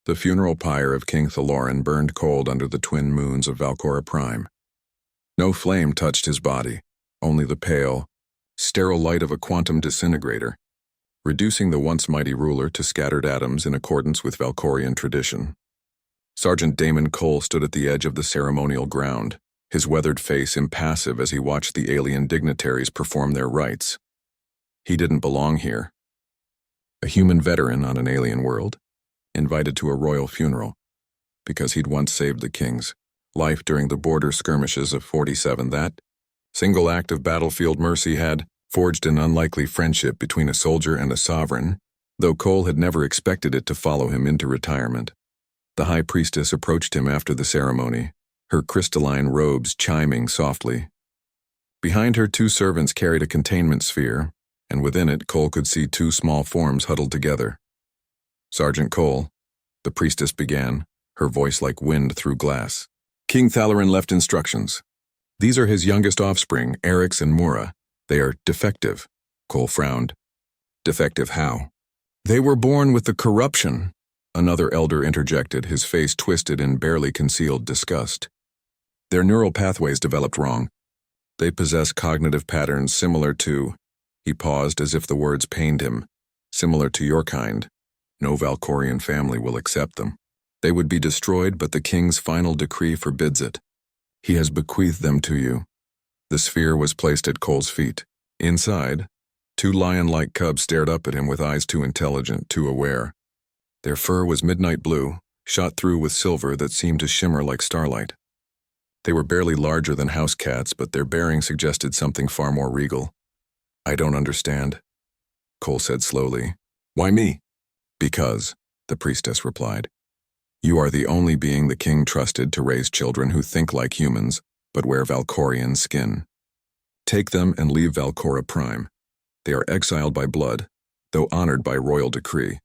The funeral pyre of King Thaloran burned cold under the twin moons of Valcora Prime. No flame touched his body, only the pale, sterile light of a quantum disintegrator, reducing the once mighty ruler to scattered atoms in accordance with Valcorian tradition. Sergeant Damon Cole stood at the edge of the ceremonial ground, his weathered face impassive as he watched the alien dignitaries perform their rites. He didn't belong here. A human veteran on an alien world, invited to a royal funeral, because he'd once saved the king's life during the border skirmishes of 47. That single act of battlefield mercy had forged an unlikely friendship between a soldier and a sovereign, though Cole had never expected it to follow him into retirement. The high priestess approached him after the ceremony, her crystalline robes chiming softly. Behind her, 2 servants carried a containment sphere, and within it Cole could see 2 small forms huddled together. "Sergeant Cole," the priestess began, her voice like wind through glass. "King Thaloran left instructions. These are his youngest offspring, Eryx and Mura. They are defective." Cole frowned. "Defective how?" "They were born with the corruption," another elder interjected, his face twisted in barely concealed disgust. "Their neural pathways developed wrong. They possess cognitive patterns similar to," he paused as if the words pained him, "similar to your kind. No Valcorian family will accept them. They would be destroyed, but the king's final decree forbids it. He has bequeathed them to you." The sphere was placed at Cole's feet. Inside, 2 lion-like cubs stared up at him with eyes too intelligent, too aware. Their fur was midnight blue, shot through with silver that seemed to shimmer like starlight. They were barely larger than house cats, but their bearing suggested something far more regal. "I don't understand," Cole said slowly. "Why me?" "Because," the priestess replied. "You are the only being the king trusted to raise children who think like humans, but wear Valcorian skin. Take them and leave Valcora Prime. They are exiled by blood, though honored by royal decree."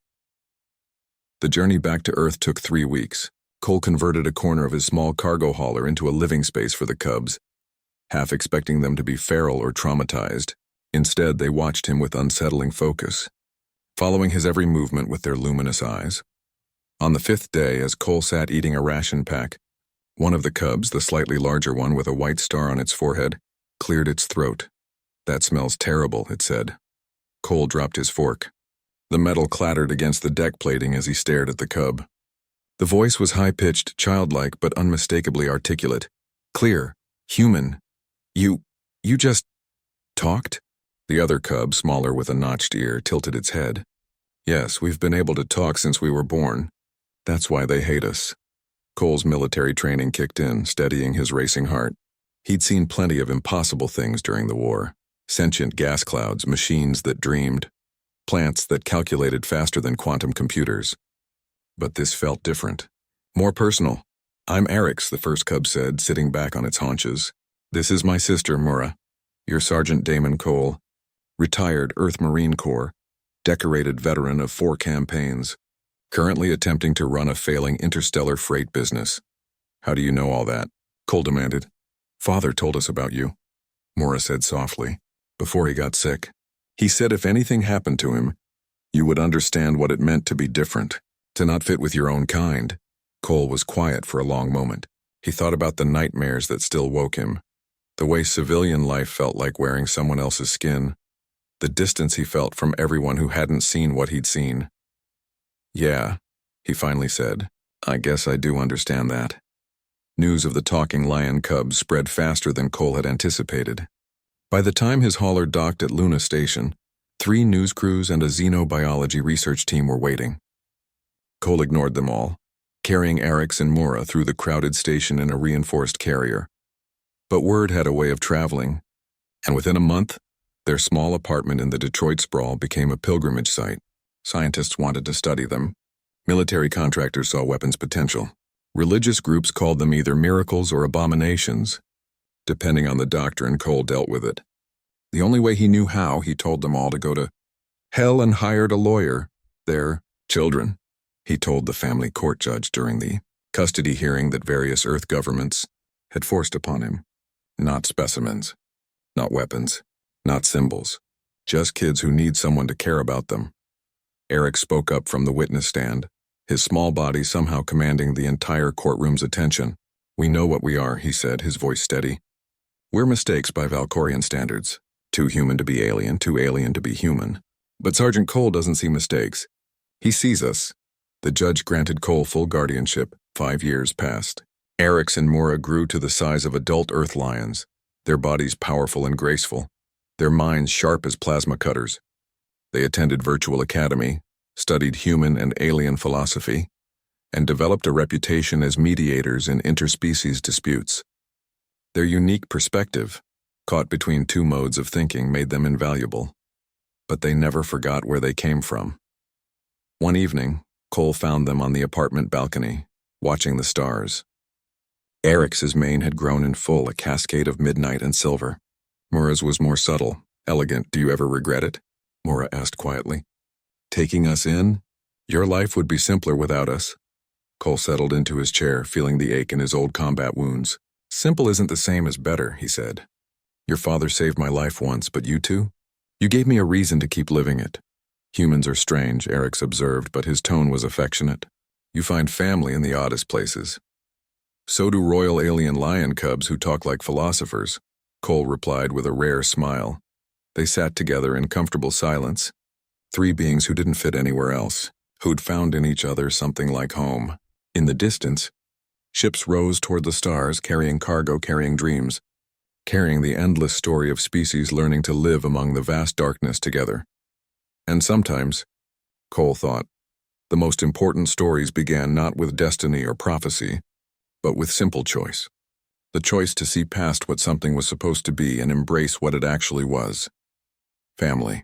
The journey back to Earth took 3 weeks. Cole converted a corner of his small cargo hauler into a living space for the cubs, half expecting them to be feral or traumatized. Instead, they watched him with unsettling focus, following his every movement with their luminous eyes. On the 5th day, as Cole sat eating a ration pack, one of the cubs, the slightly larger one with a white star on its forehead, cleared its throat. "That smells terrible," it said. Cole dropped his fork. The metal clattered against the deck plating as he stared at the cub. The voice was high-pitched, childlike, but unmistakably articulate. "Clear. Human. You just talked?" The other cub, smaller with a notched ear, tilted its head. "Yes, we've been able to talk since we were born. That's why they hate us." Cole's military training kicked in, steadying his racing heart. He'd seen plenty of impossible things during the war. Sentient gas clouds, machines that dreamed, plants that calculated faster than quantum computers. But this felt different. More personal. "I'm Eryx," the first cub said, sitting back on its haunches. "This is my sister, Mura. Your Sergeant Damon Cole. Retired Earth Marine Corps, decorated veteran of 4 campaigns, currently attempting to run a failing interstellar freight business." "How do you know all that?" Cole demanded. "Father told us about you," Mura said softly, "before he got sick. He said if anything happened to him, you would understand what it meant to be different, to not fit with your own kind." Cole was quiet for a long moment. He thought about the nightmares that still woke him, the way civilian life felt like wearing someone else's skin, the distance he felt from everyone who hadn't seen what he'd seen. "Yeah," he finally said, "I guess I do understand that." News of the talking lion cubs spread faster than Cole had anticipated. By the time his hauler docked at Luna Station, 3 news crews and a xenobiology research team were waiting. Cole ignored them all, carrying Eryx and Mura through the crowded station in a reinforced carrier. But word had a way of traveling, and within a month, their small apartment in the Detroit sprawl became a pilgrimage site. Scientists wanted to study them. Military contractors saw weapons potential. Religious groups called them either miracles or abominations, depending on the doctrine Cole dealt with it. The only way he knew how, he told them all to go to hell and hired a lawyer. Their children, he told the family court judge during the custody hearing that various Earth governments had forced upon him. Not specimens, not weapons, not symbols, just kids who need someone to care about them. Eric spoke up from the witness stand, his small body somehow commanding the entire courtroom's attention. "We know what we are," he said, his voice steady. "We're mistakes by Valkorian standards. Too human to be alien, too alien to be human. But Sergeant Cole doesn't see mistakes. He sees us." The judge granted Cole full guardianship. 5 years passed. Eric's and Mora grew to the size of adult Earth lions, their bodies powerful and graceful, their minds sharp as plasma cutters. They attended Virtual Academy, studied human and alien philosophy, and developed a reputation as mediators in interspecies disputes. Their unique perspective, caught between two modes of thinking, made them invaluable. But they never forgot where they came from. One evening, Cole found them on the apartment balcony, watching the stars. Eric's mane had grown in full, a cascade of midnight and silver. Mora's was more subtle, elegant. "Do you ever regret it?" Mora asked quietly. "Taking us in? Your life would be simpler without us." Cole settled into his chair, feeling the ache in his old combat wounds. "Simple isn't the same as better," he said. "Your father saved my life once, but you two? You gave me a reason to keep living it." "Humans are strange," Eric's observed, but his tone was affectionate. "You find family in the oddest places." "So do royal alien lion cubs who talk like philosophers," Cole replied with a rare smile. They sat together in comfortable silence, three beings who didn't fit anywhere else, who'd found in each other something like home. In the distance, ships rose toward the stars, carrying cargo, carrying dreams, carrying the endless story of species learning to live among the vast darkness together. And sometimes, Cole thought, the most important stories began not with destiny or prophecy, but with simple choice. The choice to see past what something was supposed to be and embrace what it actually was. Family.